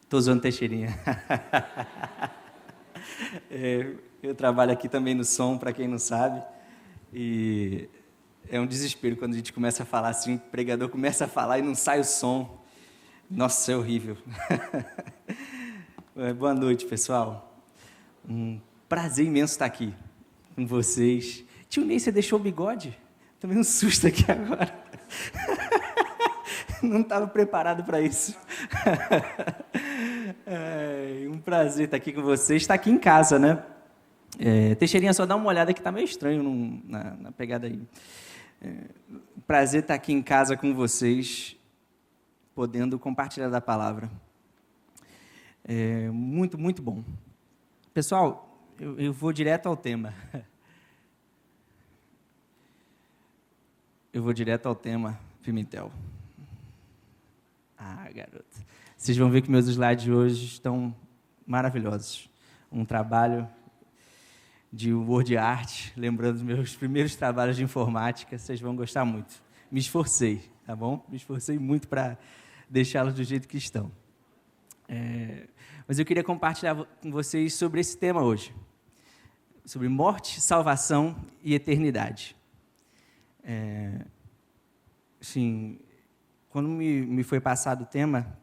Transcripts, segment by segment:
Tô zoando Teixeirinha. Eu trabalho aqui também no som, para quem não sabe, e é um desespero quando a gente começa a falar assim, o pregador começa a falar e não sai o som. Nossa, é horrível. Boa noite, pessoal. Um prazer imenso estar aqui com vocês. Tio Ney, você deixou o bigode? Tomei um susto aqui agora. Não estava preparado para isso. Um prazer estar aqui com vocês. Está aqui em casa, né? Teixeirinha, só dá uma olhada que está meio estranho na pegada aí. Prazer estar aqui em casa com vocês, podendo compartilhar da palavra. Muito, muito bom. Pessoal, eu vou direto ao tema. Eu vou direto ao tema, Pimentel. Ah, garoto. Vocês vão ver que meus slides hoje estão maravilhosos. Um trabalho de word art, lembrando dos meus primeiros trabalhos de informática, vocês vão gostar muito. Me esforcei, tá bom? Me esforcei muito para deixá-los do jeito que estão. Mas eu queria compartilhar com vocês sobre esse tema hoje. Sobre morte, salvação e eternidade. Assim, quando me foi passado o tema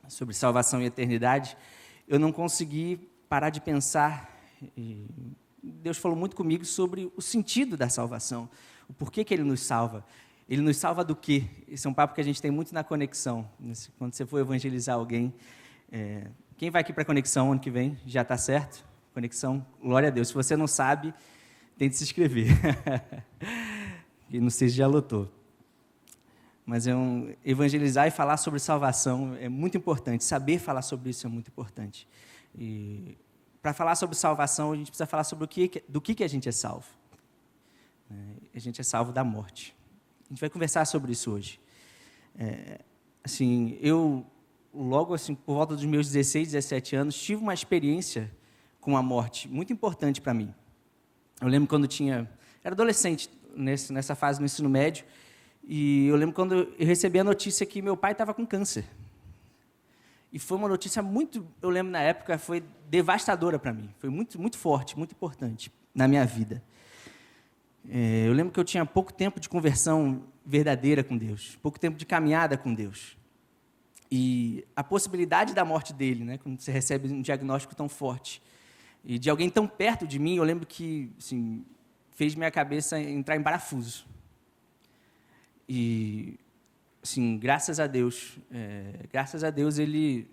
sobre salvação e eternidade, eu não consegui parar de pensar. E Deus falou muito comigo sobre o sentido da salvação, o porquê que Ele nos salva. Ele nos salva do quê? Esse é um papo que a gente tem muito na Conexão. Quando você for evangelizar alguém, quem vai aqui para a Conexão ano que vem? Já está certo? Conexão, glória a Deus. Se você não sabe, tente se inscrever. E não sei se já lotou. Mas evangelizar e falar sobre salvação é muito importante. Saber falar sobre isso é muito importante. E para falar sobre salvação, a gente precisa falar sobre do que a gente é salvo. A gente é salvo da morte. A gente vai conversar sobre isso hoje. Eu, logo assim, por volta dos meus 16, 17 anos, tive uma experiência com a morte muito importante para mim. Eu lembro quando era adolescente, nessa fase do ensino médio, e eu lembro quando eu recebi a notícia que meu pai estava com câncer. E foi uma notícia eu lembro na época, foi devastadora para mim. Foi muito, muito forte, muito importante na minha vida. Eu lembro que eu tinha pouco tempo de conversão verdadeira com Deus, pouco tempo de caminhada com Deus. E a possibilidade da morte dele, né, quando você recebe um diagnóstico tão forte, e de alguém tão perto de mim, eu lembro que assim, fez minha cabeça entrar em parafuso. E, assim, graças a Deus, ele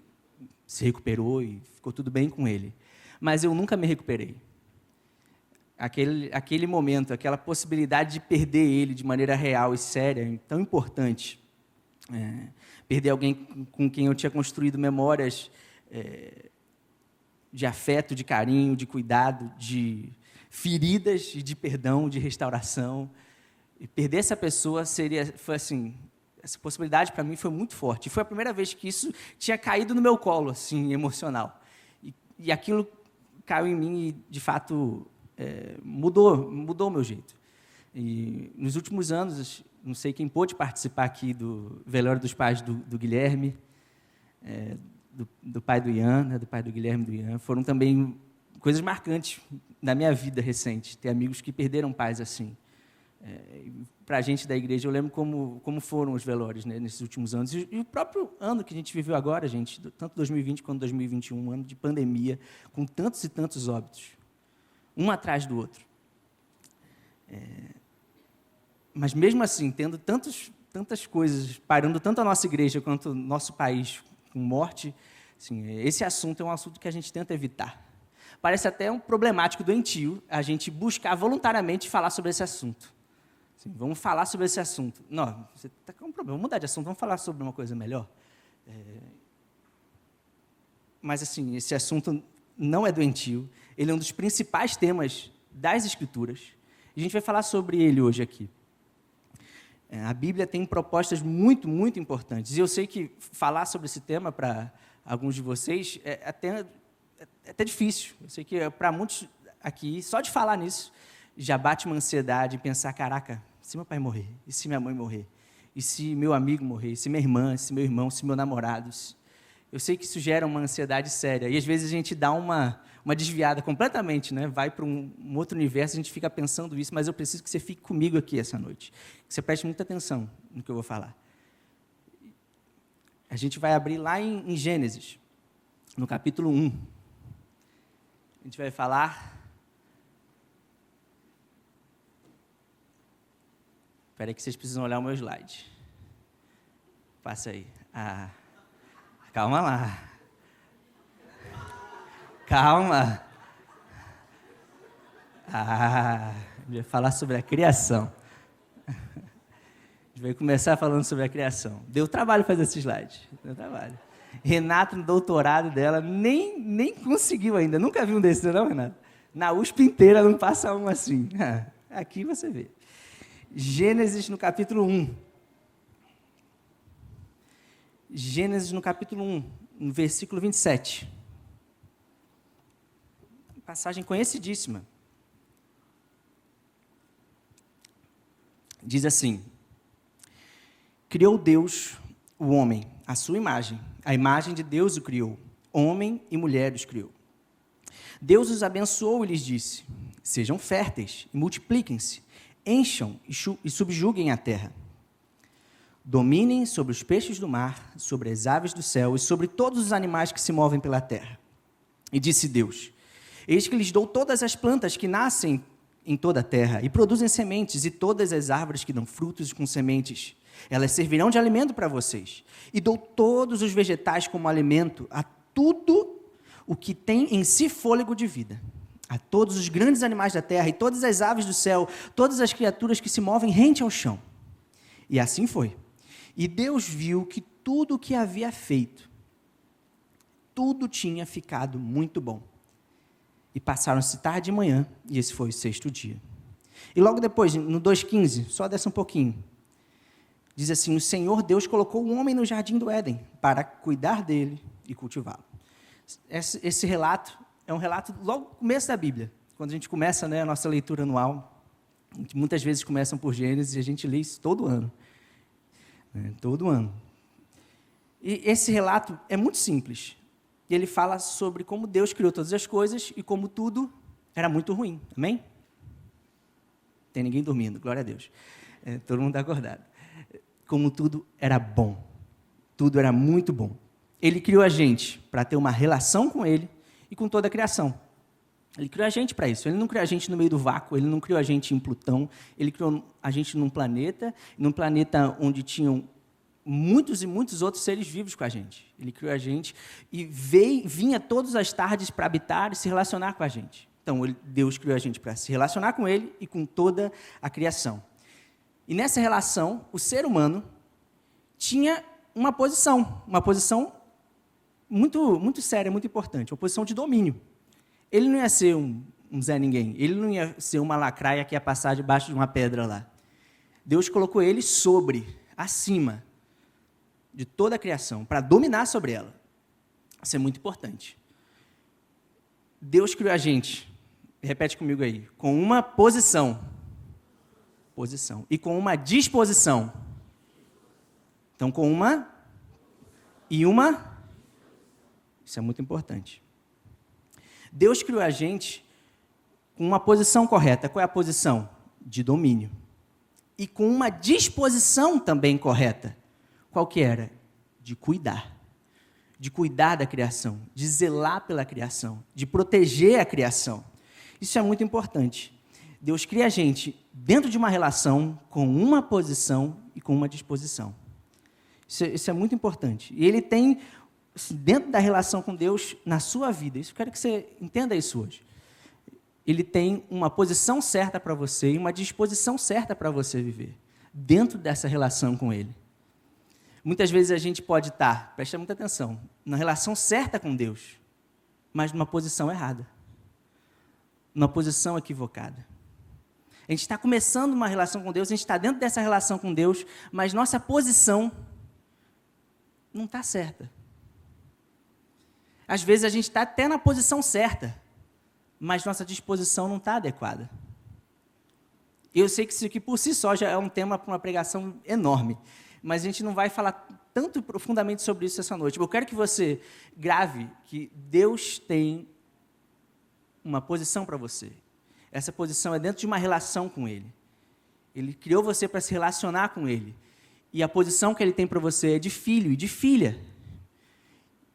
se recuperou e ficou tudo bem com ele. Mas eu nunca me recuperei. Aquele momento, aquela possibilidade de perder ele de maneira real e séria, tão importante, perder alguém com quem eu tinha construído memórias de afeto, de carinho, de cuidado, de feridas e de perdão, de restauração. E perder essa pessoa foi assim, essa possibilidade para mim foi muito forte. E foi a primeira vez que isso tinha caído no meu colo, assim, emocional. E aquilo caiu em mim e, de fato, mudou o meu jeito. E nos últimos anos, não sei quem pôde participar aqui do velório dos pais do Guilherme, do pai do Ian, né, do pai do Guilherme e do Ian, foram também coisas marcantes na minha vida recente, ter amigos que perderam pais assim. Para a gente da igreja, eu lembro como foram os velórios, né, nesses últimos anos. E o próprio ano que a gente viveu agora, gente, tanto 2020 quanto 2021, um ano de pandemia, com tantos e tantos óbitos, um atrás do outro. Mas mesmo assim, tendo tantas coisas, parando tanto a nossa igreja quanto o nosso país com morte, assim, esse assunto é um assunto que a gente tenta evitar. Parece até um problemático, doentio, a gente buscar voluntariamente falar sobre esse assunto. Assim, vamos falar sobre esse assunto. Não, você está com um problema, vamos mudar de assunto, vamos falar sobre uma coisa melhor. Mas, assim, esse assunto não é doentio, ele é um dos principais temas das Escrituras, e a gente vai falar sobre ele hoje aqui. A Bíblia tem propostas muito, muito importantes, e eu sei que falar sobre esse tema para alguns de vocês é até difícil. Eu sei que para muitos aqui, só de falar nisso, já bate uma ansiedade, pensar, caraca, se meu pai morrer, e se minha mãe morrer, e se meu amigo morrer, e se minha irmã, se meu irmão, se meu namorado. Eu sei que isso gera uma ansiedade séria, e às vezes a gente dá uma desviada completamente, né? Vai para um outro universo, a gente fica pensando isso, mas eu preciso que você fique comigo aqui essa noite, que você preste muita atenção no que eu vou falar. A gente vai abrir lá em Gênesis, no capítulo 1. A gente vai falar... Espera aí que vocês precisam olhar o meu slide. Passa aí. Calma lá. Calma. Vai falar sobre a criação. A gente vai começar falando sobre a criação. Deu trabalho fazer esse slide. Deu trabalho. Renata, no doutorado dela, nem conseguiu ainda. Nunca vi um desses, não, Renata? Na USP inteira não passa um assim. Aqui você vê. Gênesis no capítulo 1. Gênesis no capítulo 1, no versículo 27. Passagem conhecidíssima. Diz assim: criou Deus o homem, à sua imagem. A imagem de Deus o criou. Homem e mulher os criou. Deus os abençoou e lhes disse: sejam férteis e multipliquem-se, encham e subjuguem a terra. Dominem sobre os peixes do mar, sobre as aves do céu e sobre todos os animais que se movem pela terra. E disse Deus: eis que lhes dou todas as plantas que nascem em toda a terra e produzem sementes, e todas as árvores que dão frutos com sementes. Elas servirão de alimento para vocês. E dou todos os vegetais como alimento a tudo o que tem em si fôlego de vida. A todos os grandes animais da terra e todas as aves do céu, todas as criaturas que se movem rente ao chão. E assim foi. E Deus viu que tudo o que havia feito, tudo tinha ficado muito bom. E passaram-se tarde e manhã, e esse foi o 6º dia. E logo depois, no 2,15, só desce um pouquinho, diz assim: o Senhor Deus colocou o homem no jardim do Éden, para cuidar dele e cultivá-lo. Esse relato é um relato logo no começo da Bíblia, quando a gente começa, né, a nossa leitura anual, que muitas vezes começam por Gênesis, e a gente lê isso todo ano. Todo ano. E esse relato é muito simples. E ele fala sobre como Deus criou todas as coisas e como tudo era muito ruim. Amém? Tem ninguém dormindo, glória a Deus. Todo mundo está acordado. Como tudo era bom. Tudo era muito bom. Ele criou a gente para ter uma relação com Ele e com toda a criação. Ele criou a gente para isso. Ele não criou a gente no meio do vácuo, Ele não criou a gente em Plutão, Ele criou a gente num planeta onde tinham muitos e muitos outros seres vivos com a gente. Ele criou a gente e vinha todas as tardes para habitar e se relacionar com a gente. Então, Deus criou a gente para se relacionar com Ele e com toda a criação. E nessa relação, o ser humano tinha uma posição muito, muito séria, muito importante, uma posição de domínio. Ele não ia ser um Zé Ninguém, ele não ia ser uma lacraia que ia passar debaixo de uma pedra lá. Deus colocou ele acima de toda a criação, para dominar sobre ela. Isso é muito importante. Deus criou a gente, repete comigo aí, com uma posição, e com uma disposição. Então, com uma e uma, isso é muito importante. Deus criou a gente com uma posição correta. Qual é a posição? De domínio. E com uma disposição também correta. Qual que era? De cuidar. De cuidar da criação. De zelar pela criação. De proteger a criação. Isso é muito importante. Deus cria a gente dentro de uma relação com uma posição e com uma disposição. Isso é muito importante. E Ele tem, dentro da relação com Deus, na sua vida, eu quero que você entenda isso hoje. Ele tem uma posição certa para você e uma disposição certa para você viver, dentro dessa relação com Ele. Muitas vezes a gente pode estar, presta muita atenção, na relação certa com Deus, mas numa posição errada, numa posição equivocada. A gente está começando uma relação com Deus, a gente está dentro dessa relação com Deus, mas nossa posição não está certa. Às vezes a gente está até na posição certa, mas nossa disposição não está adequada. Eu sei que isso aqui por si só já é um tema para uma pregação enorme, mas a gente não vai falar tanto profundamente sobre isso essa noite. Eu quero que você grave que Deus tem uma posição para você. Essa posição é dentro de uma relação com Ele. Ele criou você para se relacionar com Ele. E a posição que Ele tem para você é de filho e de filha.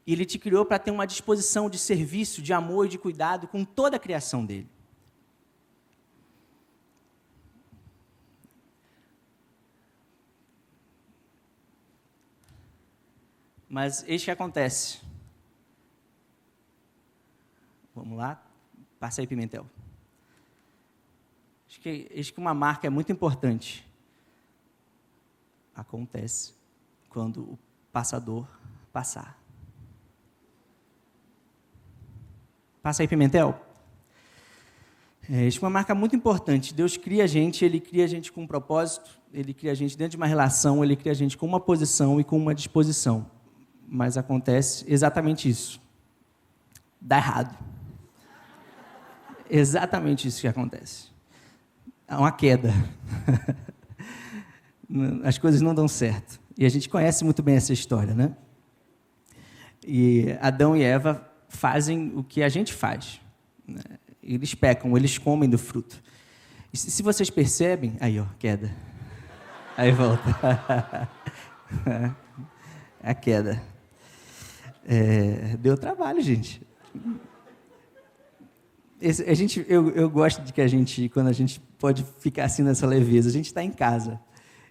E Ele te criou para ter uma disposição de serviço, de amor e de cuidado com toda a criação dEle. Mas eis que acontece. Vamos lá? Passa aí, Pimentel. Acho que uma marca é muito importante. Acontece quando o passador passar. Passa aí, Pimentel. Acho que uma marca muito importante. Deus cria a gente, Ele cria a gente com um propósito, Ele cria a gente dentro de uma relação, Ele cria a gente com uma posição e com uma disposição. Mas acontece exatamente isso. Dá errado. Exatamente isso que acontece. Há uma queda. As coisas não dão certo. E a gente conhece muito bem essa história, né? E Adão e Eva fazem o que a gente faz. Eles pecam, eles comem do fruto. E se vocês percebem... Aí, ó, queda. Aí volta. A queda. Deu trabalho, gente. Eu gosto de que a gente, quando a gente pode ficar assim nessa leveza, a gente está em casa.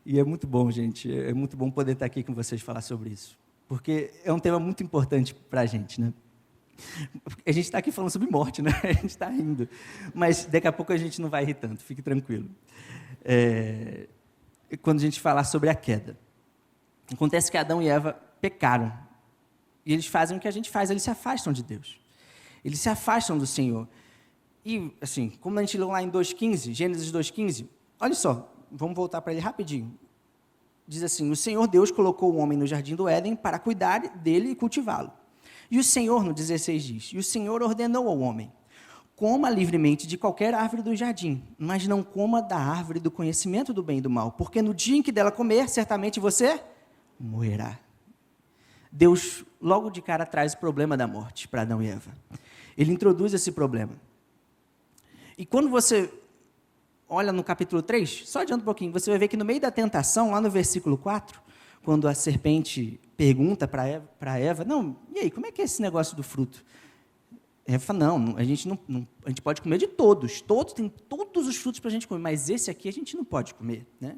E é muito bom, gente. É muito bom poder estar aqui com vocês e falar sobre isso. Porque é um tema muito importante para a gente, né? A gente está aqui falando sobre morte, né? A gente está rindo. Mas daqui a pouco a gente não vai rir tanto, fique tranquilo. Quando a gente falar sobre a queda. Acontece que Adão e Eva pecaram. E eles fazem o que a gente faz, eles se afastam de Deus. Eles se afastam do Senhor. E, assim, como a gente leu lá em 2,15, Gênesis 2,15, olha só, vamos voltar para ele rapidinho. Diz assim, o Senhor Deus colocou o homem no jardim do Éden para cuidar dele e cultivá-lo. E o Senhor, no 16 diz, e o Senhor ordenou ao homem, coma livremente de qualquer árvore do jardim, mas não coma da árvore do conhecimento do bem e do mal, porque no dia em que dela comer, certamente você morrerá. Deus, logo de cara, traz o problema da morte para Adão e Eva. Ele introduz esse problema. E quando você olha no capítulo 3, só adianta um pouquinho, você vai ver que no meio da tentação, lá no versículo 4, quando a serpente pergunta para Eva, não, e aí, como é que é esse negócio do fruto? Eva fala, não, a gente pode comer de todos, tem todos os frutos para a gente comer, mas esse aqui a gente não pode comer. Né?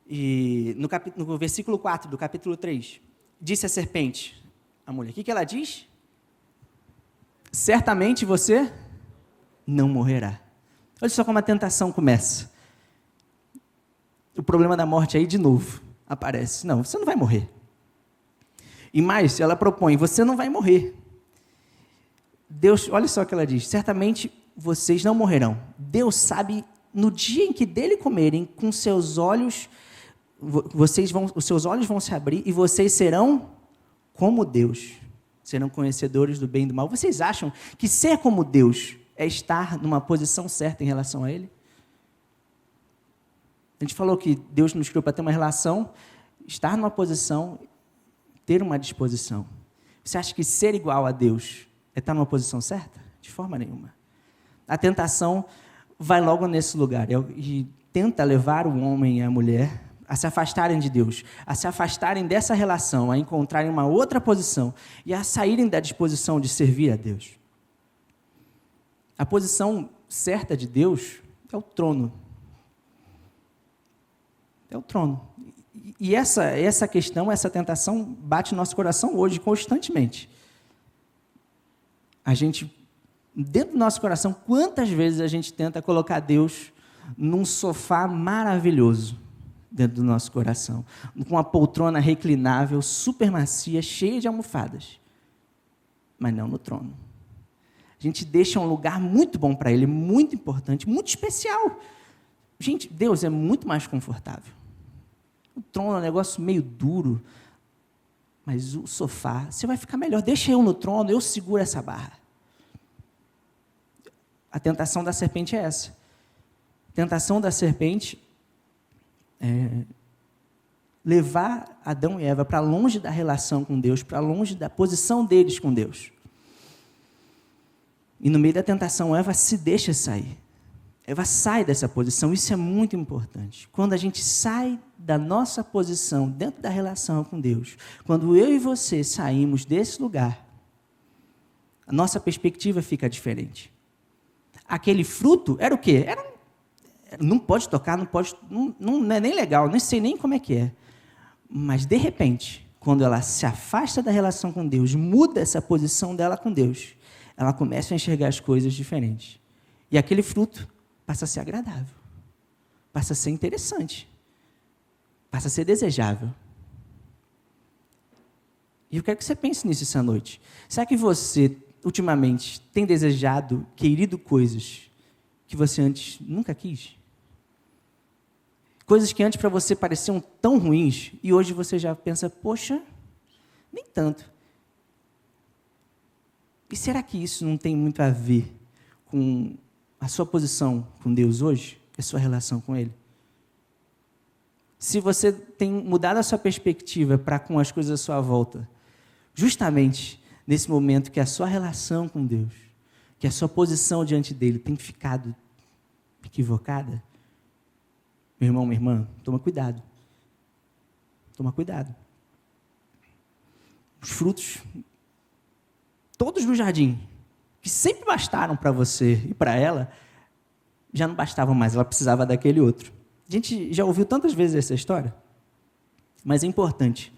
E no versículo 4 do capítulo 3, disse a serpente, a mulher, o que ela diz? Certamente você não morrerá. Olha só como a tentação começa. O problema da morte aí, de novo, aparece. Não, você não vai morrer. E mais, ela propõe, você não vai morrer. Deus, olha só o que ela diz, certamente vocês não morrerão. Deus sabe, no dia em que dele comerem, com seus olhos, os seus olhos vão se abrir e vocês serão como Deus. Serão conhecedores do bem e do mal. Vocês acham que ser como Deus é estar numa posição certa em relação a Ele? A gente falou que Deus nos criou para ter uma relação, estar numa posição, ter uma disposição. Você acha que ser igual a Deus é estar numa posição certa? De forma nenhuma. A tentação vai logo nesse lugar e tenta levar o homem e a mulher a se afastarem de Deus, a se afastarem dessa relação, a encontrarem uma outra posição e a saírem da disposição de servir a Deus. A posição certa de Deus é o trono. É o trono. E essa questão, essa tentação bate no nosso coração hoje constantemente. A gente, dentro do nosso coração, quantas vezes a gente tenta colocar Deus num sofá maravilhoso dentro do nosso coração, com uma poltrona reclinável, super macia, cheia de almofadas, mas não no trono. A gente deixa um lugar muito bom para Ele, muito importante, muito especial. Gente, Deus é muito mais confortável. O trono é um negócio meio duro, mas o sofá, você vai ficar melhor. Deixa eu no trono, eu seguro essa barra. A tentação da serpente é essa. A tentação da serpente é levar Adão e Eva para longe da relação com Deus, para longe da posição deles com Deus. E no meio da tentação, Eva se deixa sair. Eva sai dessa posição, isso é muito importante. Quando a gente sai da nossa posição dentro da relação com Deus, quando eu e você saímos desse lugar, a nossa perspectiva fica diferente. Aquele fruto era o quê? Não pode tocar, não é nem legal, nem sei nem como é que é. Mas, de repente, quando ela se afasta da relação com Deus, muda essa posição dela com Deus, ela começa a enxergar as coisas diferentes. E aquele fruto passa a ser agradável, passa a ser interessante, passa a ser desejável. E eu quero que você pense nisso essa noite. Será que você, ultimamente, tem desejado, querido coisas que você antes nunca quis? Coisas que antes para você pareciam tão ruins e hoje você já pensa, poxa, nem tanto. E será que isso não tem muito a ver com a sua posição com Deus hoje, a sua relação com Ele? Se você tem mudado a sua perspectiva para com as coisas à sua volta, justamente nesse momento que a sua relação com Deus, que a sua posição diante dEle tem ficado equivocada, meu irmão, minha irmã, toma cuidado. Toma cuidado. Os frutos, todos no jardim, que sempre bastaram para você e para ela, já não bastavam mais, ela precisava daquele outro. A gente já ouviu tantas vezes essa história, mas é importante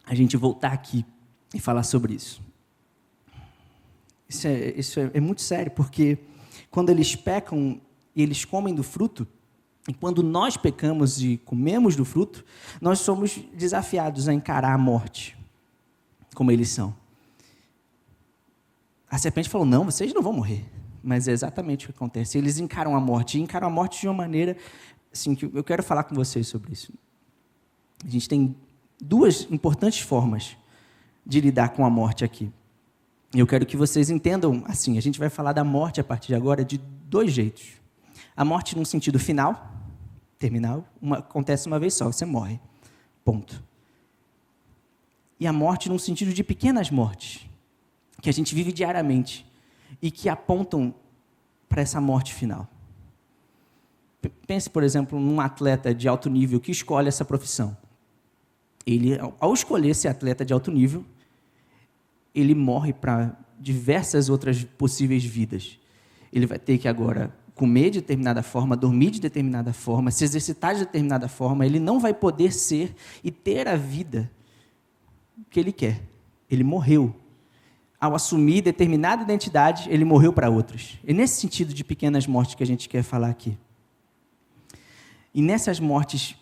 a gente voltar aqui e falar sobre isso. Isso é muito sério, porque quando eles pecam e eles comem do fruto, e quando nós pecamos e comemos do fruto, nós somos desafiados a encarar a morte, como eles são. A serpente falou, não, vocês não vão morrer. Mas é exatamente o que acontece. Eles encaram a morte, e encaram a morte de uma maneira, assim, que eu quero falar com vocês sobre isso. A gente tem duas importantes formas de lidar com a morte aqui. Eu quero que vocês entendam, assim, a gente vai falar da morte a partir de agora de dois jeitos. A morte num sentido final, terminal, acontece uma vez só, você morre, ponto. E a morte num sentido de pequenas mortes, que a gente vive diariamente e que apontam para essa morte final. Pense, por exemplo, num atleta de alto nível que escolhe essa profissão. Ele, ao escolher ser atleta de alto nível, ele morre para diversas outras possíveis vidas. Ele vai ter que agora comer de determinada forma, dormir de determinada forma, se exercitar de determinada forma. Ele não vai poder ser e ter a vida que ele quer. Ele morreu. Ao assumir determinada identidade, ele morreu para outros. É nesse sentido de pequenas mortes que a gente quer falar aqui. E nessas mortes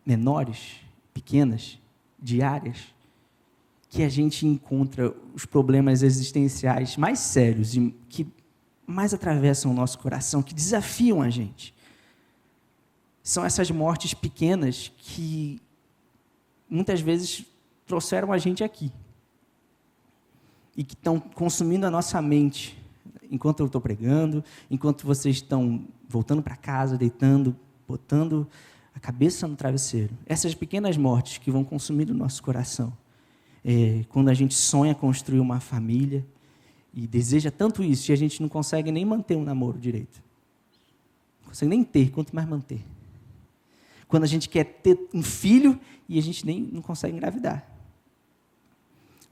menores, pequenas, diárias, que a gente encontra os problemas existenciais mais sérios e que mais atravessam o nosso coração, que desafiam a gente. São essas mortes pequenas que muitas vezes trouxeram a gente aqui e que estão consumindo a nossa mente enquanto eu estou pregando, enquanto vocês estão voltando para casa, deitando, botando a cabeça no travesseiro. Essas pequenas mortes que vão consumir o nosso coração. Quando a gente sonha construir uma família e deseja tanto isso, e a gente não consegue nem manter um namoro direito. Não consegue nem ter, quanto mais manter. Quando a gente quer ter um filho e a gente nem não consegue engravidar.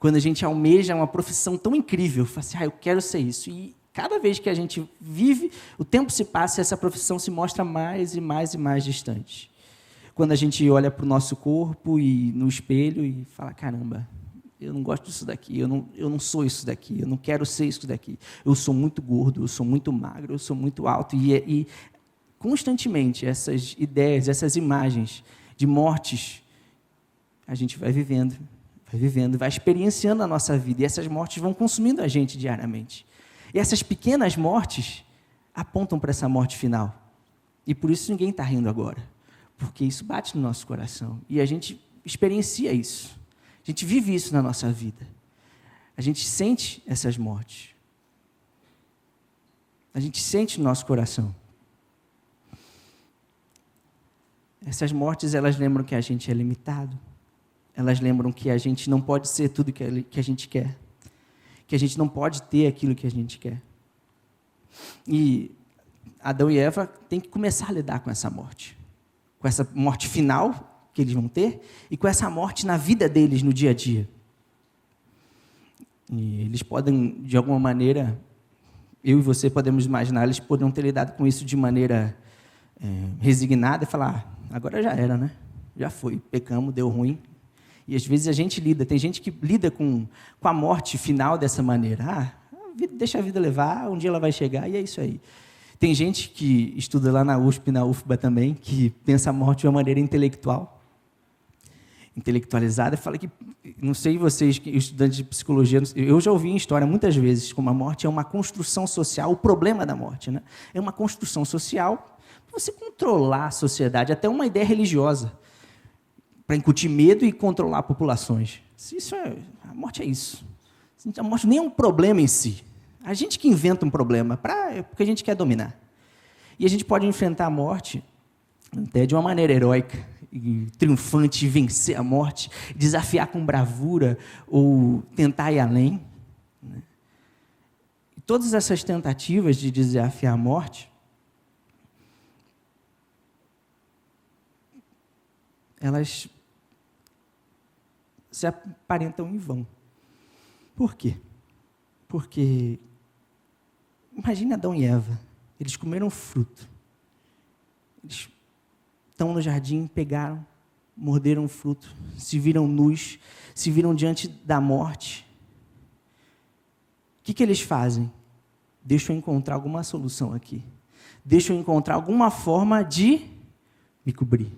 Quando a gente almeja uma profissão tão incrível, fala assim, eu quero ser isso. E cada vez que a gente vive, o tempo se passa e essa profissão se mostra mais e mais e mais distante. Quando a gente olha para o nosso corpo e no espelho e fala, caramba, eu não gosto disso daqui, eu não sou isso daqui, eu não quero ser isso daqui. Eu sou muito gordo, eu sou muito magro, eu sou muito alto. E constantemente essas ideias, essas imagens de mortes, a gente vai vivendo, vai experienciando a nossa vida. E essas mortes vão consumindo a gente diariamente. E essas pequenas mortes apontam para essa morte final. E por isso ninguém está rindo agora. Porque isso bate no nosso coração. E a gente experiencia isso. A gente vive isso na nossa vida. A gente sente essas mortes. A gente sente no nosso coração. Essas mortes, elas lembram que a gente é limitado. Elas lembram que a gente não pode ser tudo que a gente quer. Que a gente não pode ter aquilo que a gente quer. E Adão e Eva têm que começar a lidar com essa morte. Com essa morte final que eles vão ter e com essa morte na vida deles, no dia a dia. E eles podem, de alguma maneira, eu e você podemos imaginar, eles poderiam ter lidado com isso de maneira resignada e falar, agora já era, né? Já foi, pecamos, deu ruim. E às vezes a gente tem gente que lida com a morte final dessa maneira. Deixa a vida levar, um dia ela vai chegar e é isso aí. Tem gente que estuda lá na USP, na UFBA também, que pensa a morte de uma maneira intelectualizada, fala que, não sei vocês, estudantes de psicologia, eu já ouvi em história muitas vezes como a morte é uma construção social, o problema da morte, né? É uma construção social para você controlar a sociedade, até uma ideia religiosa, para incutir medo e controlar populações. A morte é isso. A morte nem é um problema em si. A gente que inventa um problema, porque a gente quer dominar. E a gente pode enfrentar a morte até de uma maneira heróica, e triunfante, vencer a morte, desafiar com bravura, ou tentar ir além. E todas essas tentativas de desafiar a morte, elas se aparentam em vão. Por quê? Porque, imagine Adão e Eva, eles comeram fruto. Eles estão no jardim, pegaram, morderam o fruto, se viram nus, se viram diante da morte. O que eles fazem? Deixa eu encontrar alguma solução aqui. Deixa eu encontrar alguma forma de me cobrir.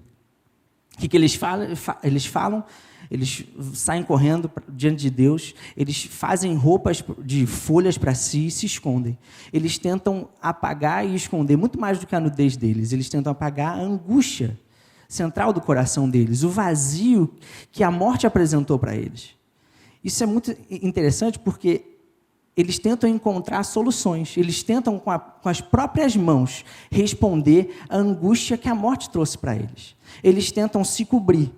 O que eles falam? Eles saem correndo diante de Deus, eles fazem roupas de folhas para si e se escondem. Eles tentam apagar e esconder, muito mais do que a nudez deles, eles tentam apagar a angústia central do coração deles, o vazio que a morte apresentou para eles. Isso é muito interessante porque eles tentam encontrar soluções, eles tentam com as próprias mãos responder à angústia que a morte trouxe para eles. Eles tentam se cobrir,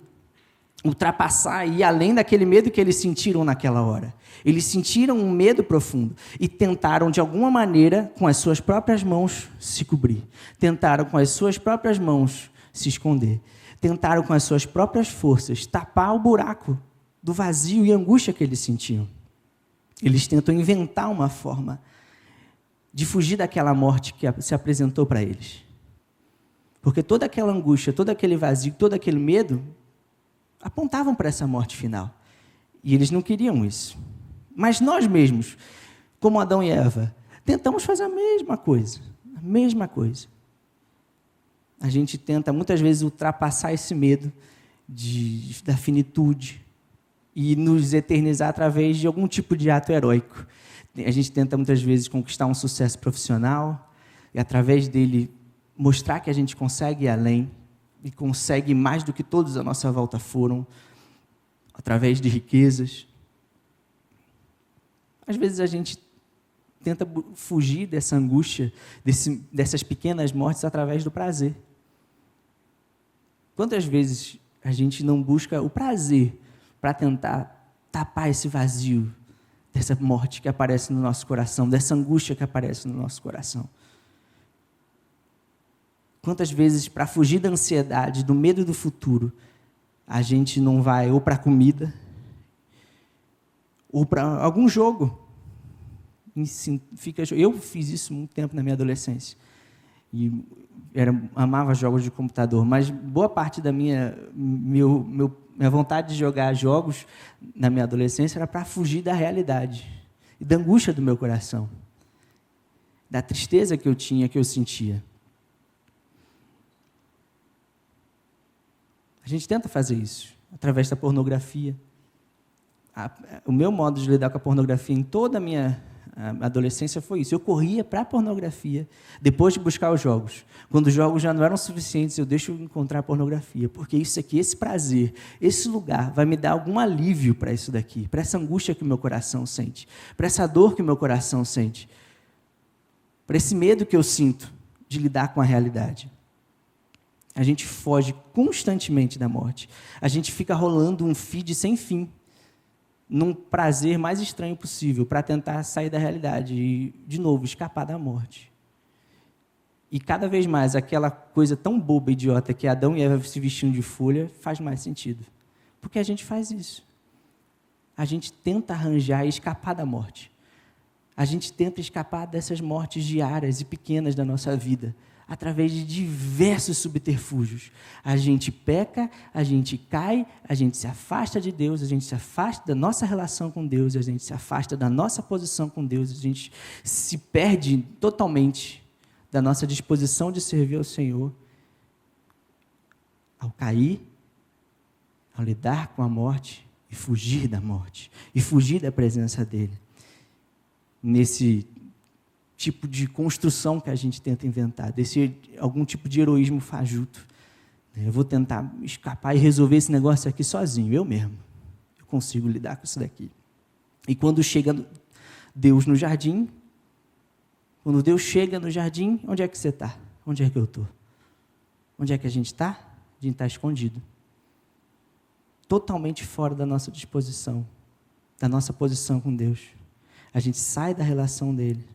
ultrapassar e ir além daquele medo que eles sentiram naquela hora. Eles sentiram um medo profundo e tentaram, de alguma maneira, com as suas próprias mãos, se cobrir. Tentaram, com as suas próprias mãos, se esconder. Tentaram, com as suas próprias forças, tapar o buraco do vazio e angústia que eles sentiam. Eles tentam inventar uma forma de fugir daquela morte que se apresentou para eles. Porque toda aquela angústia, todo aquele vazio, todo aquele medo apontavam para essa morte final. E eles não queriam isso. Mas nós mesmos, como Adão e Eva, tentamos fazer a mesma coisa. A mesma coisa. A gente tenta, muitas vezes, ultrapassar esse medo da finitude e nos eternizar através de algum tipo de ato heróico. A gente tenta, muitas vezes, conquistar um sucesso profissional e, através dele, mostrar que a gente consegue ir além e consegue mais do que todos à nossa volta foram, através de riquezas. Às vezes a gente tenta fugir dessa angústia, dessas pequenas mortes através do prazer. Quantas vezes a gente não busca o prazer para tentar tapar esse vazio dessa morte que aparece no nosso coração, dessa angústia que aparece no nosso coração? Quantas vezes, para fugir da ansiedade, do medo do futuro, a gente não vai ou para a comida, ou para algum jogo. Eu fiz isso muito tempo na minha adolescência. E amava jogos de computador, mas boa parte da minha vontade de jogar jogos na minha adolescência era para fugir da realidade e da angústia do meu coração, da tristeza que eu tinha, que eu sentia. A gente tenta fazer isso através da pornografia. O meu modo de lidar com a pornografia em toda a minha adolescência foi isso. Eu corria para a pornografia depois de buscar os jogos. Quando os jogos já não eram suficientes, eu deixo encontrar a pornografia, porque isso aqui, esse prazer, esse lugar vai me dar algum alívio para isso daqui, para essa angústia que o meu coração sente, para essa dor que o meu coração sente, para esse medo que eu sinto de lidar com a realidade. A gente foge constantemente da morte. A gente fica rolando um feed sem fim, num prazer mais estranho possível, para tentar sair da realidade e, de novo, escapar da morte. E cada vez mais, aquela coisa tão boba, idiota, que Adão e Eva se vestindo de folha, faz mais sentido. Porque a gente faz isso. A gente tenta arranjar e escapar da morte. A gente tenta escapar dessas mortes diárias e pequenas da nossa vida, através de diversos subterfúgios. A gente peca, a gente cai, a gente se afasta de Deus, a gente se afasta da nossa relação com Deus, a gente se afasta da nossa posição com Deus, a gente se perde totalmente da nossa disposição de servir ao Senhor. Ao cair, ao lidar com a morte e fugir da morte, e fugir da presença dEle. Nesse tipo de construção que a gente tenta inventar, algum tipo de heroísmo fajuto. Eu vou tentar escapar e resolver esse negócio aqui sozinho, eu mesmo. Eu consigo lidar com isso daqui. E quando chega Deus no jardim, onde é que você está? Onde é que eu estou? Onde é que a gente está? A gente está escondido. Totalmente fora da nossa disposição, da nossa posição com Deus. A gente sai da relação dele.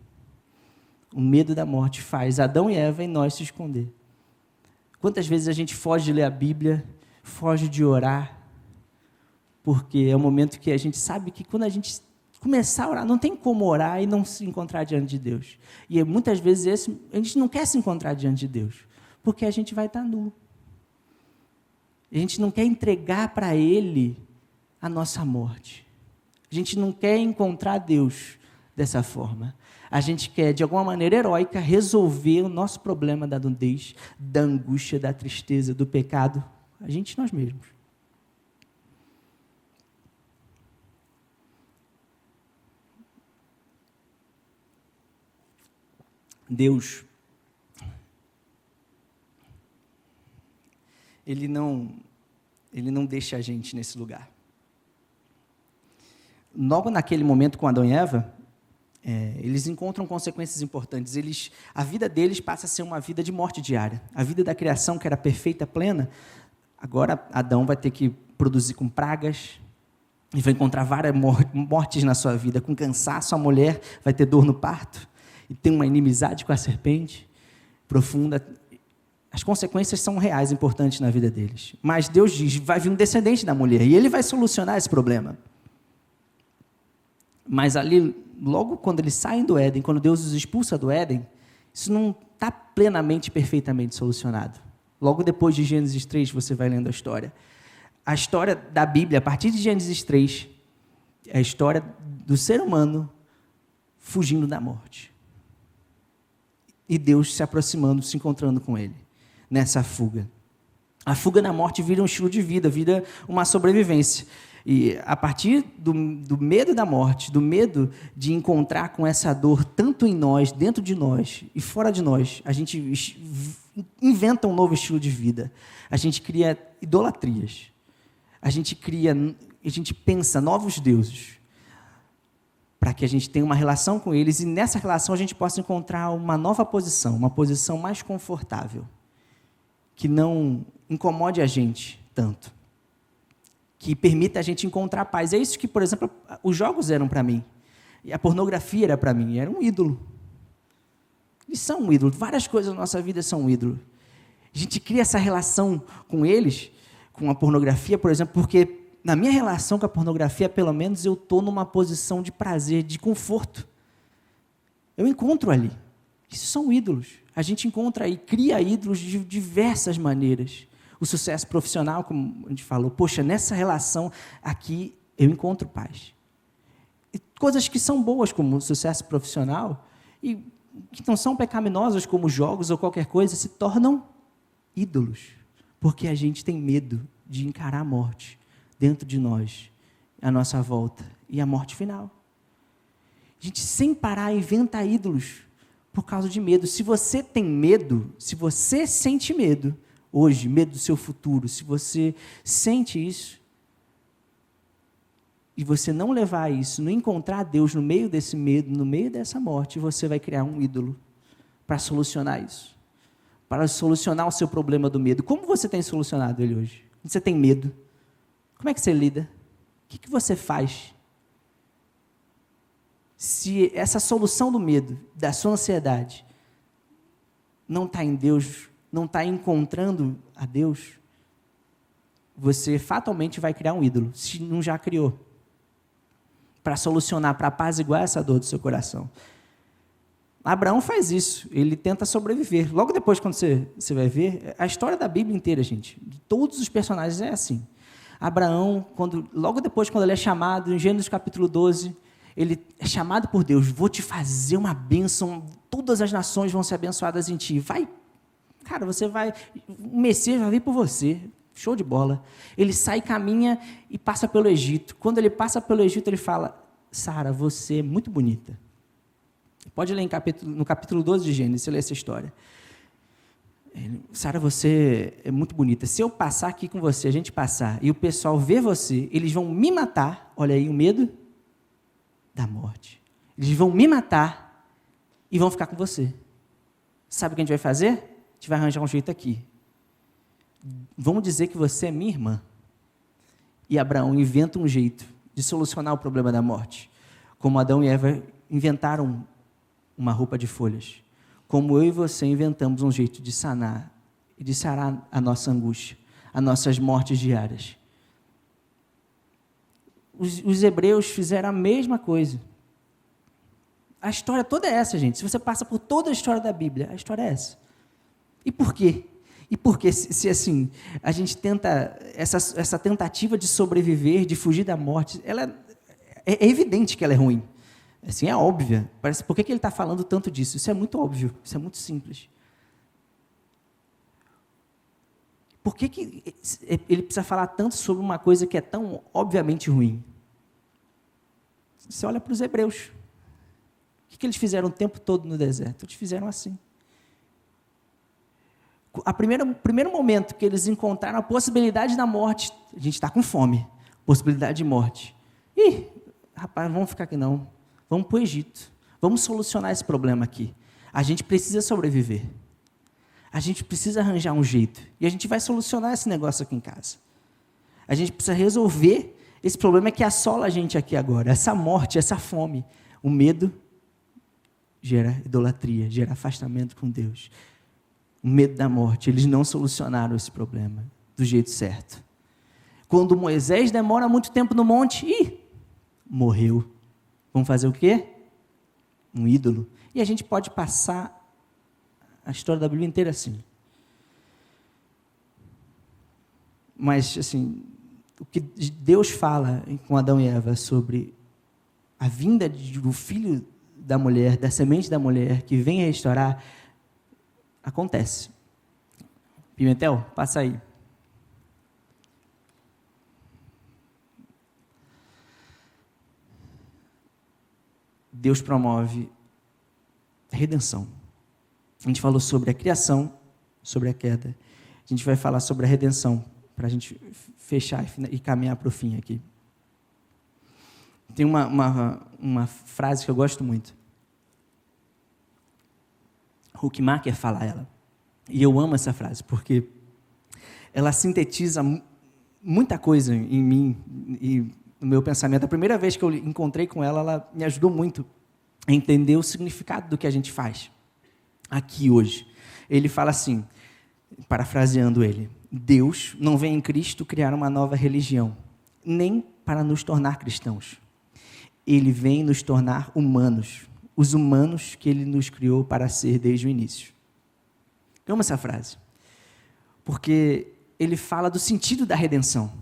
O medo da morte faz Adão e Eva e nós se esconder. Quantas vezes a gente foge de ler a Bíblia, foge de orar, porque é o momento que a gente sabe que quando a gente começar a orar, não tem como orar e não se encontrar diante de Deus. E muitas vezes a gente não quer se encontrar diante de Deus, porque a gente vai estar nu. A gente não quer entregar para Ele a nossa morte. A gente não quer encontrar Deus dessa forma. A gente quer, de alguma maneira heróica, resolver o nosso problema da nudez, da angústia, da tristeza, do pecado. A gente, nós mesmos. Deus, Ele não deixa a gente nesse lugar. Logo naquele momento com Adão e Eva, eles encontram consequências importantes. A vida deles passa a ser uma vida de morte diária. A vida da criação, que era perfeita, plena, agora Adão vai ter que produzir com pragas, e vai encontrar várias mortes na sua vida, com cansaço. A mulher vai ter dor no parto, e tem uma inimizade com a serpente profunda. As consequências são reais, importantes na vida deles. Mas Deus diz, vai vir um descendente da mulher, e ele vai solucionar esse problema. Mas ali, logo quando eles saem do Éden, quando Deus os expulsa do Éden, isso não está plenamente, perfeitamente solucionado. Logo depois de Gênesis 3, você vai lendo a história. A história da Bíblia, a partir de Gênesis 3, é a história do ser humano fugindo da morte. E Deus se aproximando, se encontrando com ele, nessa fuga. A fuga da morte vira um estilo de vida, vira uma sobrevivência. E a partir do medo da morte, do medo de encontrar com essa dor, tanto em nós, dentro de nós e fora de nós, a gente inventa um novo estilo de vida. A gente cria idolatrias. A gente pensa novos deuses, para que a gente tenha uma relação com eles e nessa relação a gente possa encontrar uma nova posição, uma posição mais confortável, que não incomode a gente tanto, que permita a gente encontrar paz. É isso que, por exemplo, os jogos eram para mim. E a pornografia era para mim. Era um ídolo. Eles são um ídolo. Várias coisas na nossa vida são um ídolo. A gente cria essa relação com eles, com a pornografia, por exemplo, porque na minha relação com a pornografia, pelo menos, eu estou numa posição de prazer, de conforto. Eu encontro ali. Isso são ídolos. A gente encontra e cria ídolos de diversas maneiras. O sucesso profissional, como a gente falou, poxa, nessa relação aqui eu encontro paz. E coisas que são boas, como o sucesso profissional, e que não são pecaminosas, como jogos ou qualquer coisa, se tornam ídolos, porque a gente tem medo de encarar a morte dentro de nós, à nossa volta, e a morte final. A gente, sem parar, inventa ídolos por causa de medo. Se você tem medo, se você sente medo, hoje, medo do seu futuro, se você sente isso, e você não levar isso, não encontrar Deus no meio desse medo, no meio dessa morte, você vai criar um ídolo para solucionar isso, para solucionar o seu problema do medo. Como você tem solucionado ele hoje? Você tem medo? Como é que você lida? O que você faz? Se essa solução do medo, da sua ansiedade, não está em Deus, não está encontrando a Deus, você fatalmente vai criar um ídolo, se não já criou, para solucionar, para apaziguar essa dor do seu coração. Abraão faz isso, ele tenta sobreviver. Logo depois, quando você vai ver, a história da Bíblia inteira, gente, de todos os personagens é assim. Abraão, logo depois, quando ele é chamado, em Gênesis capítulo 12, ele é chamado por Deus, vou te fazer uma bênção, todas as nações vão ser abençoadas em ti. Vai, cara, o Messias vai vir por você, show de bola. Ele sai, caminha e passa pelo Egito. Quando ele passa pelo Egito, ele fala, Sara, você é muito bonita. Pode ler no capítulo 12 de Gênesis, você lê essa história. Sara, você é muito bonita. Se eu passar aqui com você, a gente passar, e o pessoal ver você, eles vão me matar. Olha aí o medo da morte. Eles vão me matar e vão ficar com você. Sabe o que a gente vai fazer? A gente vai arranjar um jeito aqui. Vamos dizer que você é minha irmã. E Abraão inventa um jeito de solucionar o problema da morte. Como Adão e Eva inventaram uma roupa de folhas. Como eu e você inventamos um jeito de sanar e de sarar a nossa angústia, as nossas mortes diárias. Os hebreus fizeram a mesma coisa. A história toda é essa, gente. Se você passa por toda a história da Bíblia, a história é essa. E por quê? E porque, se assim, a gente tenta, essa tentativa de sobreviver, de fugir da morte, é evidente que ela é ruim. Assim, é óbvia. Parece, por que ele está falando tanto disso? Isso é muito óbvio, isso é muito simples. Por que ele precisa falar tanto sobre uma coisa que é tão obviamente ruim? Você olha para os hebreus. O que eles fizeram o tempo todo no deserto? Eles fizeram assim. O primeiro momento que eles encontraram a possibilidade da morte, a gente está com fome, possibilidade de morte. Ih, rapaz, não vamos ficar aqui não. Vamos para o Egito. Vamos solucionar esse problema aqui. A gente precisa sobreviver. A gente precisa arranjar um jeito. E a gente vai solucionar esse negócio aqui em casa. A gente precisa resolver esse problema que assola a gente aqui agora. Essa morte, essa fome. O medo gera idolatria, gera afastamento com Deus. O medo da morte. Eles não solucionaram esse problema do jeito certo. Quando Moisés demora muito tempo no monte, morreu. Vamos fazer o quê? Um ídolo. E a gente pode passar a história da Bíblia inteira assim. Mas, assim, o que Deus fala com Adão e Eva sobre a vinda do filho da mulher, da semente da mulher, que vem a restaurar, acontece. Pimentel, passa aí. Deus promove a redenção. A gente falou sobre a criação, sobre a queda. A gente vai falar sobre a redenção, para a gente fechar e caminhar para o fim aqui. Tem uma frase que eu gosto muito. Huckmacher fala ela. E eu amo essa frase, porque ela sintetiza muita coisa em mim e no meu pensamento. A primeira vez que eu encontrei com ela, ela me ajudou muito a entender o significado do que a gente faz aqui hoje. Ele fala assim, parafraseando ele, Deus não vem em Cristo criar uma nova religião, nem para nos tornar cristãos. Ele vem nos tornar humanos, os humanos que Ele nos criou para ser desde o início. Eu amo essa frase, porque ele fala do sentido da redenção.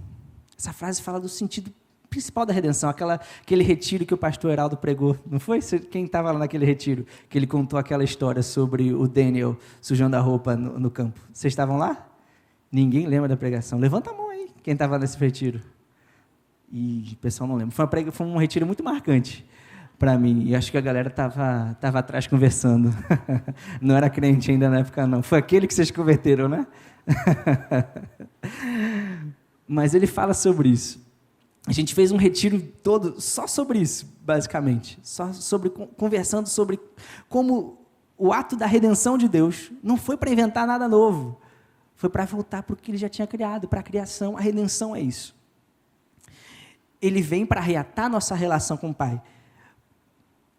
Essa frase fala do sentido principal da redenção, aquele retiro que o pastor Heraldo pregou, não foi? Quem estava lá naquele retiro, que ele contou aquela história sobre o Daniel sujando a roupa no campo. Vocês estavam lá? Ninguém lembra da pregação. Levanta a mão aí, quem estava nesse retiro. E o pessoal não lembra. Foi um retiro muito marcante para mim, e acho que a galera estava atrás conversando. Não era crente ainda na época, não. Foi aquele que vocês converteram, né? Mas ele fala sobre isso. A gente fez um retiro todo só sobre isso, basicamente. Conversando sobre como o ato da redenção de Deus não foi para inventar nada novo, foi para voltar para o que ele já tinha criado, para a criação. A redenção é isso. Ele vem para reatar nossa relação com o Pai.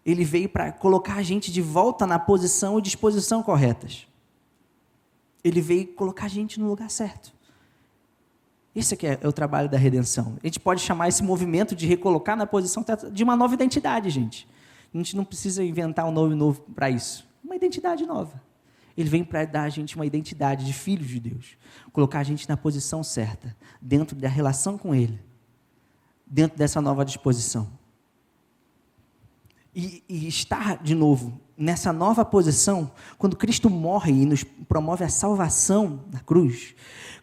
Ele veio para colocar a gente de volta na posição e disposição corretas. Ele veio colocar a gente no lugar certo. Esse aqui é o trabalho da redenção. A gente pode chamar esse movimento de recolocar na posição de uma nova identidade, gente. A gente não precisa inventar um nome novo para isso. Uma identidade nova. Ele vem para dar a gente uma identidade de filhos de Deus. Colocar a gente na posição certa, dentro da relação com Ele. Dentro dessa nova disposição. E estar, de novo, nessa nova posição, quando Cristo morre e nos promove a salvação na cruz,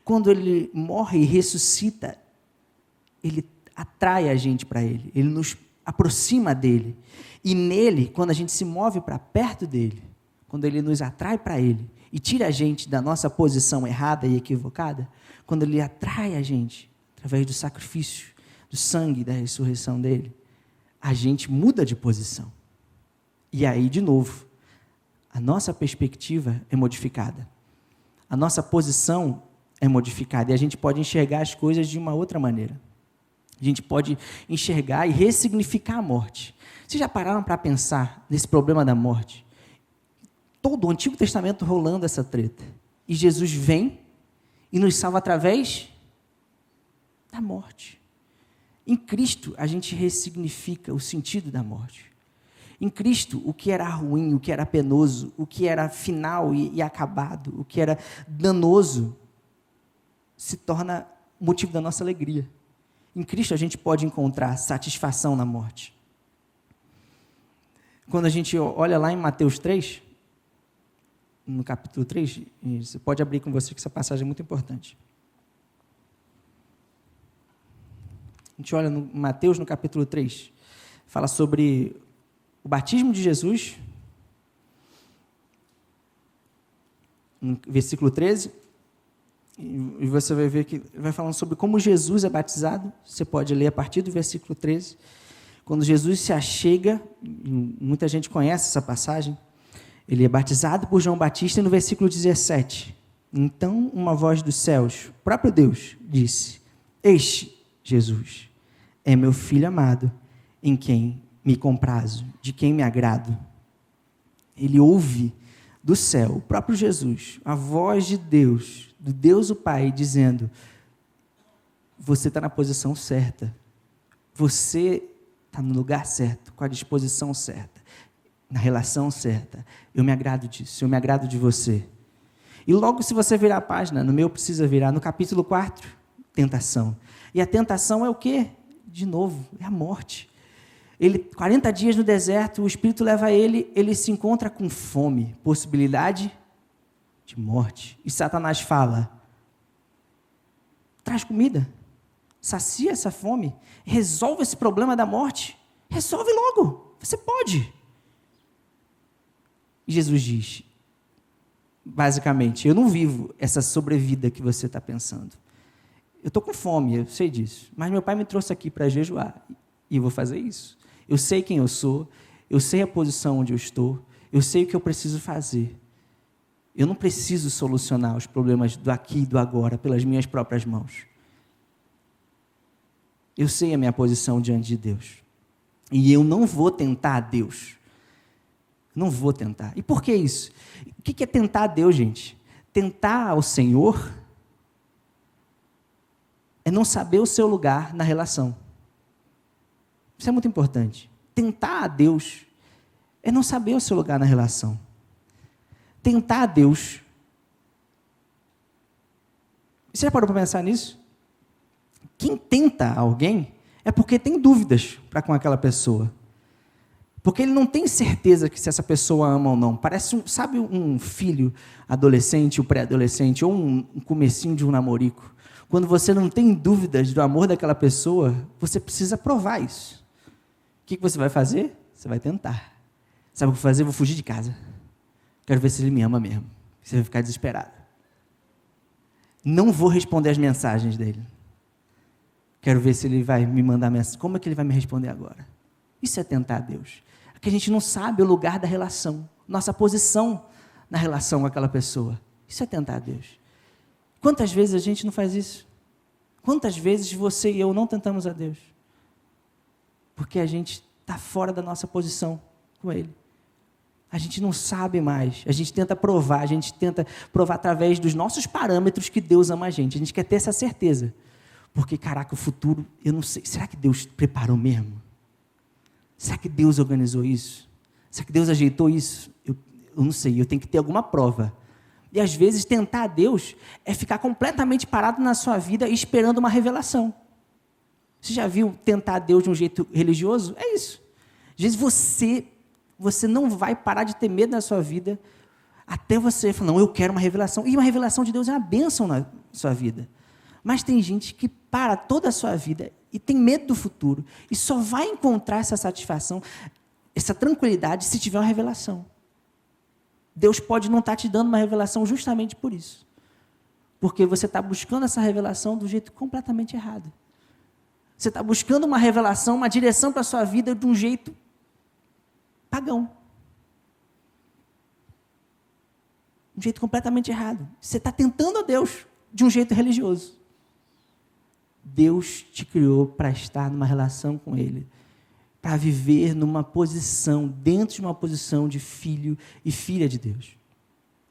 quando Ele morre e ressuscita, Ele atrai a gente para Ele, Ele nos aproxima dEle. E nele, quando a gente se move para perto dEle, quando Ele nos atrai para Ele e tira a gente da nossa posição errada e equivocada, quando Ele atrai a gente, através do sacrifício, do sangue, da ressurreição dEle, a gente muda de posição. E aí, de novo, a nossa perspectiva é modificada. A nossa posição é modificada. E a gente pode enxergar as coisas de uma outra maneira. A gente pode enxergar e ressignificar a morte. Vocês já pararam para pensar nesse problema da morte? Todo o Antigo Testamento rolando essa treta. E Jesus vem e nos salva através da morte. Em Cristo, a gente ressignifica o sentido da morte. Em Cristo, o que era ruim, o que era penoso, o que era final e acabado, o que era danoso, se torna motivo da nossa alegria. Em Cristo, a gente pode encontrar satisfação na morte. Quando a gente olha lá em Mateus 3, no capítulo 3, você pode abrir com você, que essa passagem é muito importante. A gente olha no Mateus, no capítulo 3, fala sobre o batismo de Jesus, no versículo 13, e você vai ver que vai falando sobre como Jesus é batizado. Você pode ler a partir do versículo 13. Quando Jesus se achega, muita gente conhece essa passagem, ele é batizado por João Batista, e no versículo 17, então uma voz dos céus, o próprio Deus, disse: Este, Jesus, é meu Filho amado, em quem me comprazo, de quem me agrado. Ele ouve do céu, o próprio Jesus, a voz de Deus, do Deus o Pai, dizendo: você está na posição certa, você está no lugar certo, com a disposição certa, na relação certa. Eu me agrado disso, eu me agrado de você. E logo, se você virar a página, no meu precisa virar, no capítulo 4, tentação. E a tentação é o quê? De novo, é a morte. Ele, 40 dias no deserto, o Espírito leva ele se encontra com fome, possibilidade de morte. E Satanás fala: traz comida, sacia essa fome, resolve esse problema da morte, resolve logo, você pode. E Jesus diz, basicamente: eu não vivo essa sobrevida que você está pensando. Eu estou com fome, eu sei disso, mas meu pai me trouxe aqui para jejuar, e eu vou fazer isso. Eu sei quem eu sou, eu sei a posição onde eu estou, eu sei o que eu preciso fazer. Eu não preciso solucionar os problemas do aqui e do agora pelas minhas próprias mãos. Eu sei a minha posição diante de Deus. E eu não vou tentar a Deus. Não vou tentar. E por que isso? O que é tentar a Deus, gente? Tentar ao Senhor é não saber o seu lugar na relação. Isso é muito importante. Tentar a Deus é não saber o seu lugar na relação. Tentar a Deus. Você já parou para pensar nisso? Quem tenta alguém é porque tem dúvidas para com aquela pessoa. Porque ele não tem certeza que se essa pessoa ama ou não. Parece, sabe um filho adolescente, ou pré-adolescente, ou um comecinho de um namorico. Quando você não tem dúvidas do amor daquela pessoa, você precisa provar isso. O que você vai fazer? Você vai tentar. Sabe o que eu vou fazer? Eu vou fugir de casa. Quero ver se ele me ama mesmo. Você vai ficar desesperado. Não vou responder as mensagens dele. Quero ver se ele vai me mandar mensagem. Como é que ele vai me responder agora? Isso é tentar a Deus. Porque a gente não sabe o lugar da relação. nossa posição na relação com aquela pessoa. Isso é tentar a Deus. Quantas vezes a gente não faz isso? Quantas vezes você e eu não tentamos a Deus? Porque a gente está fora da nossa posição com Ele. A gente não sabe mais, a gente tenta provar através dos nossos parâmetros que Deus ama a gente quer ter essa certeza. Porque, caraca, o futuro, eu não sei, será que Deus preparou mesmo? Será que Deus organizou isso? Será que Deus ajeitou isso? Eu não sei, eu tenho que ter alguma prova. E às vezes tentar a Deus é ficar completamente parado na sua vida esperando uma revelação. Você já viu tentar a Deus de um jeito religioso? É isso. Às vezes você não vai parar de ter medo na sua vida até você falar, não, eu quero uma revelação. E uma revelação de Deus é uma bênção na sua vida. Mas tem gente que para toda a sua vida e tem medo do futuro e só vai encontrar essa satisfação, essa tranquilidade se tiver uma revelação. Deus pode não estar te dando uma revelação justamente por isso. Porque você está buscando essa revelação do jeito completamente errado. Você está buscando uma revelação, uma direção para a sua vida de um jeito pagão. De um jeito completamente errado. Você está tentando a Deus de um jeito religioso. Deus te criou para estar numa relação com Ele. Para viver numa posição, dentro de uma posição de filho e filha de Deus.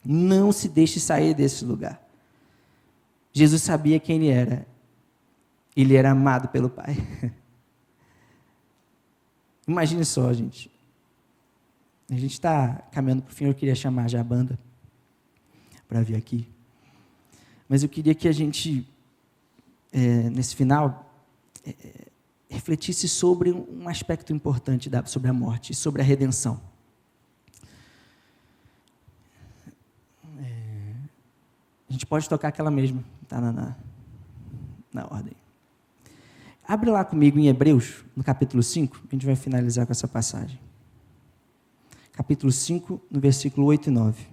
Não se deixe sair desse lugar. Jesus sabia quem Ele era. Ele era amado pelo Pai. Imagine só, gente. A gente está caminhando para o fim, eu queria chamar já a banda para vir aqui. Mas eu queria que a gente, nesse final, refletisse sobre um aspecto importante sobre a morte, sobre a redenção. A gente pode tocar aquela mesma, está na ordem. Abre lá comigo em Hebreus, no capítulo 5, a gente vai finalizar com essa passagem. Capítulo 5, no versículo 8 e 9.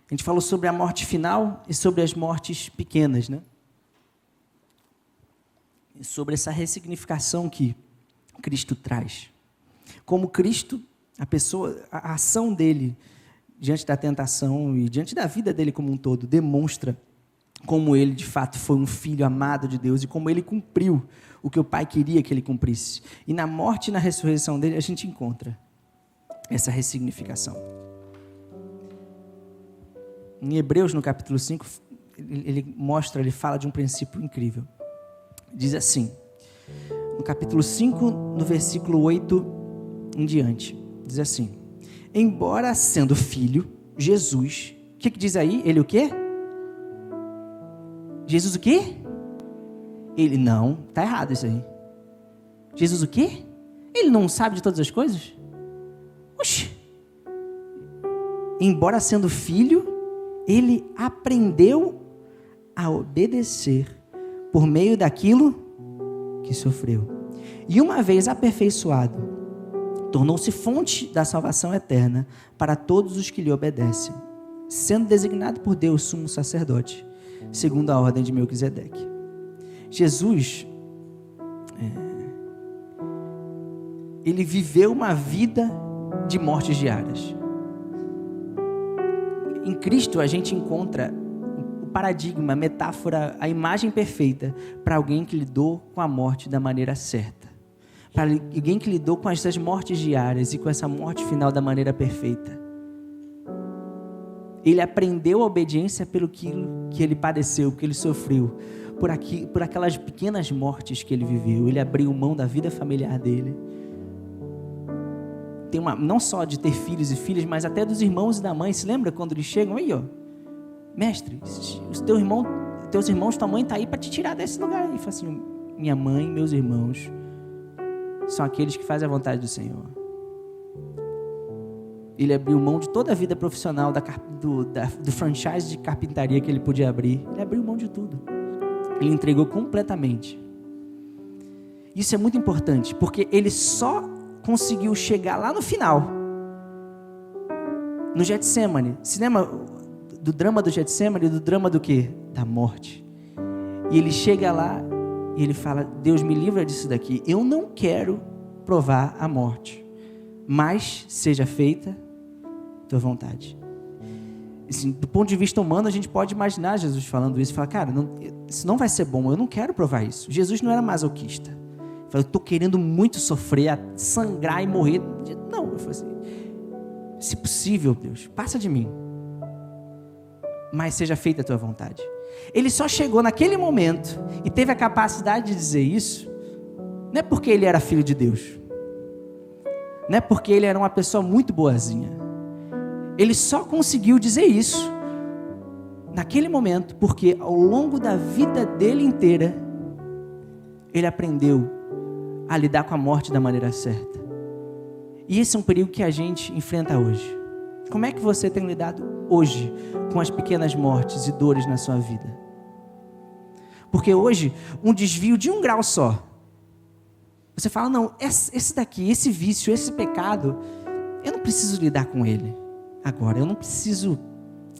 A gente falou sobre a morte final e sobre as mortes pequenas, né? E sobre essa ressignificação que Cristo traz. Como Cristo, a ação dele diante da tentação e diante da vida dele como um todo, demonstra como ele de fato foi um filho amado de Deus e como ele cumpriu o que o Pai queria que ele cumprisse. E na morte e na ressurreição dele a gente encontra essa ressignificação. Em Hebreus, no capítulo 5, ele fala de um princípio incrível. Diz assim, no capítulo 5, no versículo 8 em diante, diz assim: embora sendo filho, Jesus, o que diz aí? Ele o quê? Jesus o quê? Ele não, está errado isso aí. Jesus o quê? Ele não sabe de todas as coisas? Oxi! Embora sendo filho, ele aprendeu a obedecer por meio daquilo que sofreu. E uma vez aperfeiçoado, tornou-se fonte da salvação eterna para todos os que lhe obedecem, sendo designado por Deus sumo sacerdote, segundo a ordem de Melquisedeque. Jesus, ele viveu uma vida de mortes diárias. Em Cristo a gente encontra o paradigma, a metáfora, a imagem perfeita para alguém que lidou com a morte da maneira certa. Para alguém que lidou com essas mortes diárias e com essa morte final da maneira perfeita. Ele aprendeu a obediência pelo que ele padeceu, que ele sofreu, por aquelas pequenas mortes que ele viveu. Ele abriu mão da vida familiar dele. Não só de ter filhos e filhas, mas até dos irmãos e da mãe. Se lembra quando eles chegam aí, ó, mestre, os teus irmãos, tua mãe está aí para te tirar desse lugar. E fala assim: minha mãe, meus irmãos são aqueles que fazem a vontade do Senhor. Ele abriu mão de toda a vida profissional do franchise de carpintaria que ele podia abrir. Ele abriu mão de tudo. Ele entregou completamente. Isso é muito importante, porque ele só conseguiu chegar lá no final, no Getsemane. Se lembra do drama do Getsemane, do drama do quê? Da morte. E ele chega lá E ele fala, Deus, me livra disso daqui. Eu não quero provar a morte, mas seja feita tua vontade. Assim, do ponto de vista humano, a gente pode imaginar Jesus falando isso. Falar, cara, isso não vai ser bom, eu não quero provar isso. Jesus não era masoquista. Ele falou, eu estou querendo muito sofrer, sangrar e morrer. Não, eu falei assim, se possível, Deus, passa de mim, mas seja feita a tua vontade. Ele só chegou naquele momento e teve a capacidade de dizer isso, não é porque ele era filho de Deus, não é porque ele era uma pessoa muito boazinha. Ele só conseguiu dizer isso naquele momento porque ao longo da vida dele inteira ele aprendeu a lidar com a morte da maneira certa. E esse é um perigo que a gente enfrenta hoje. Como é que você tem lidado hoje com as pequenas mortes e dores na sua vida? Porque hoje, um desvio de 1 grau só, você fala, não, esse daqui, esse vício, esse pecado, eu não preciso lidar com ele agora, eu não preciso,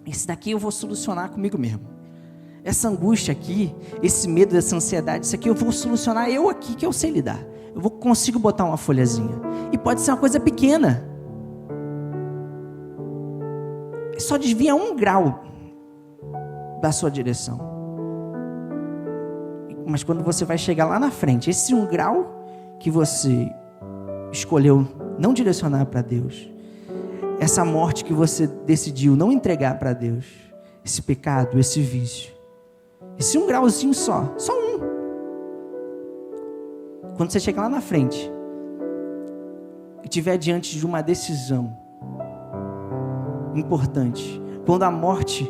esse daqui eu vou solucionar comigo mesmo. Essa angústia aqui, esse medo, essa ansiedade, isso aqui eu vou solucionar eu aqui, que eu sei lidar. Eu consigo botar uma folhazinha. E pode ser uma coisa pequena. Só desvia 1 grau da sua direção. Mas quando você vai chegar lá na frente, esse 1 grau que você escolheu não direcionar para Deus, essa morte que você decidiu não entregar para Deus, esse pecado, esse vício, esse 1 grauzinho só 1. Quando você chegar lá na frente e estiver diante de uma decisão importante, quando a morte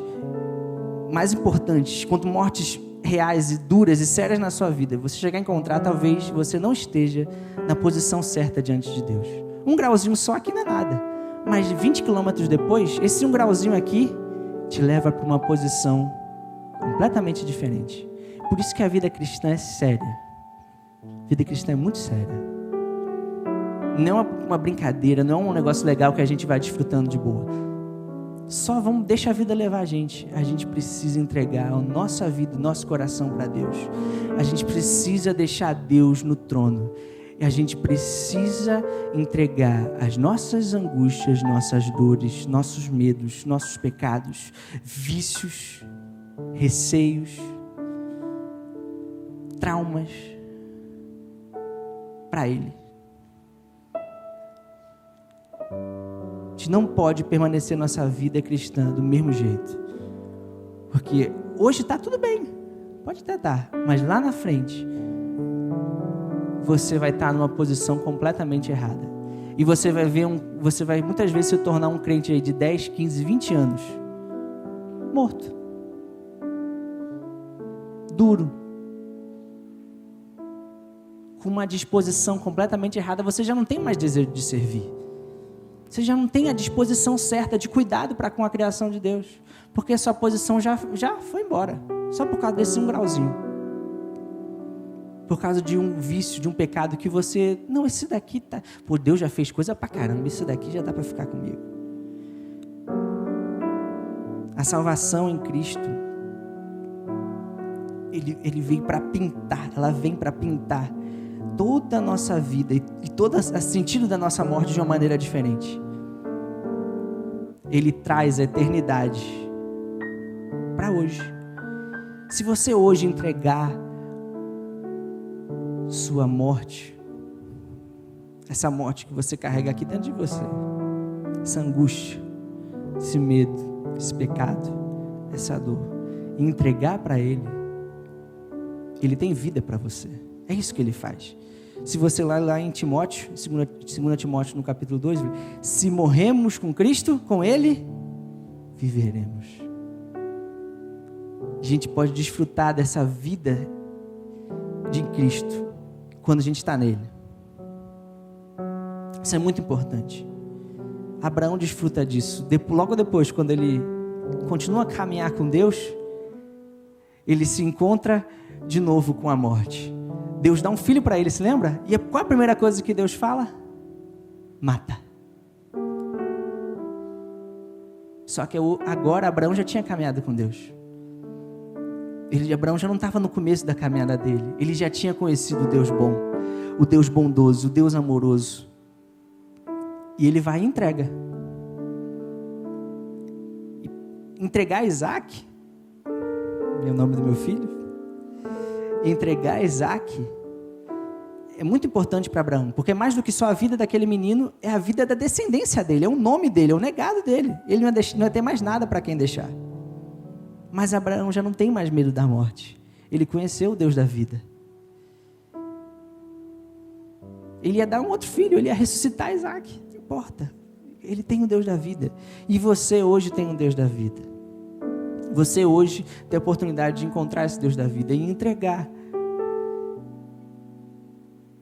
mais importante, quando mortes reais e duras e sérias na sua vida, você chegar a encontrar, talvez você não esteja na posição certa diante de Deus. 1 grauzinho só aqui não é nada, mas 20 quilômetros depois, esse 1 grauzinho aqui te leva para uma posição completamente diferente. Por isso que a vida cristã é séria. A vida cristã é muito séria. Não é uma brincadeira, não é um negócio legal que a gente vai desfrutando de boa. Só deixa a vida levar a gente. A gente precisa entregar a nossa vida, o nosso coração para Deus. A gente precisa deixar Deus no trono. E a gente precisa entregar as nossas angústias, nossas dores, nossos medos, nossos pecados, vícios, receios, traumas para Ele. A gente não pode permanecer nossa vida cristã do mesmo jeito. Porque hoje está tudo bem, pode até estar, mas lá na frente você vai estar numa posição completamente errada. E você vai ver você vai muitas vezes se tornar um crente aí de 10, 15, 20 anos morto, duro, com uma disposição completamente errada. Você já não tem mais desejo de servir. Você já não tem a disposição certa de cuidado para com a criação de Deus, porque a sua posição já foi embora, só por causa desse 1 grauzinho, por causa de um vício, de um pecado que você, não, esse daqui tá, pô, Deus já fez coisa pra caramba, esse daqui já dá para ficar comigo. A salvação em Cristo, ele veio para pintar, ela vem para pintar toda a nossa vida e todo o sentido da nossa morte de uma maneira diferente. Ele traz a eternidade para hoje. Se você hoje entregar sua morte, essa morte que você carrega aqui dentro de você, essa angústia, esse medo, esse pecado, essa dor, e entregar para Ele, Ele tem vida para você. É isso que Ele faz. Se você lá em Timóteo, 2 Timóteo no capítulo 2, se morremos com Cristo, com Ele, viveremos. A gente pode desfrutar dessa vida de Cristo quando a gente está nele. Isso é muito importante. Abraão desfruta disso. Logo depois, quando ele continua a caminhar com Deus, ele se encontra de novo com a morte. Deus dá um filho para ele, se lembra? E qual a primeira coisa que Deus fala? Mata. Só que agora Abraão já tinha caminhado com Deus. Abraão já não estava no começo da caminhada dele. Ele já tinha conhecido o Deus bom, o Deus bondoso, o Deus amoroso. E ele vai e entrega. Entregar Isaac, é o nome do meu filho, entregar Isaac é muito importante para Abraão, porque mais do que só a vida daquele menino, é a vida da descendência dele, é o nome dele, é o legado dele. Ele não ia ter mais nada para quem deixar. Mas Abraão já não tem mais medo da morte. Ele conheceu o Deus da vida. Ele ia dar um outro filho, ele ia ressuscitar Isaac, não importa. Ele tem o Deus da vida. E você hoje tem um Deus da vida. Você hoje tem a oportunidade de encontrar esse Deus da vida e entregar.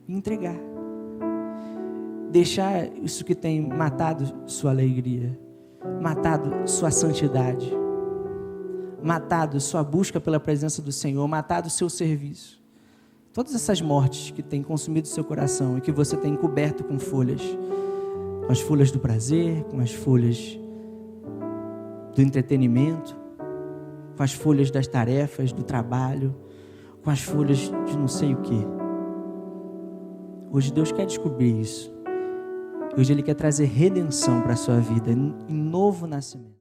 Entregar. Deixar isso que tem matado sua alegria, matado sua santidade, matado sua busca pela presença do Senhor, matado seu serviço. Todas essas mortes que têm consumido seu coração e que você tem coberto com folhas, com as folhas do prazer, com as folhas do entretenimento, com as folhas das tarefas, do trabalho, com as folhas de não sei o quê. Hoje Deus quer descobrir isso. Hoje Ele quer trazer redenção para a sua vida, em novo nascimento.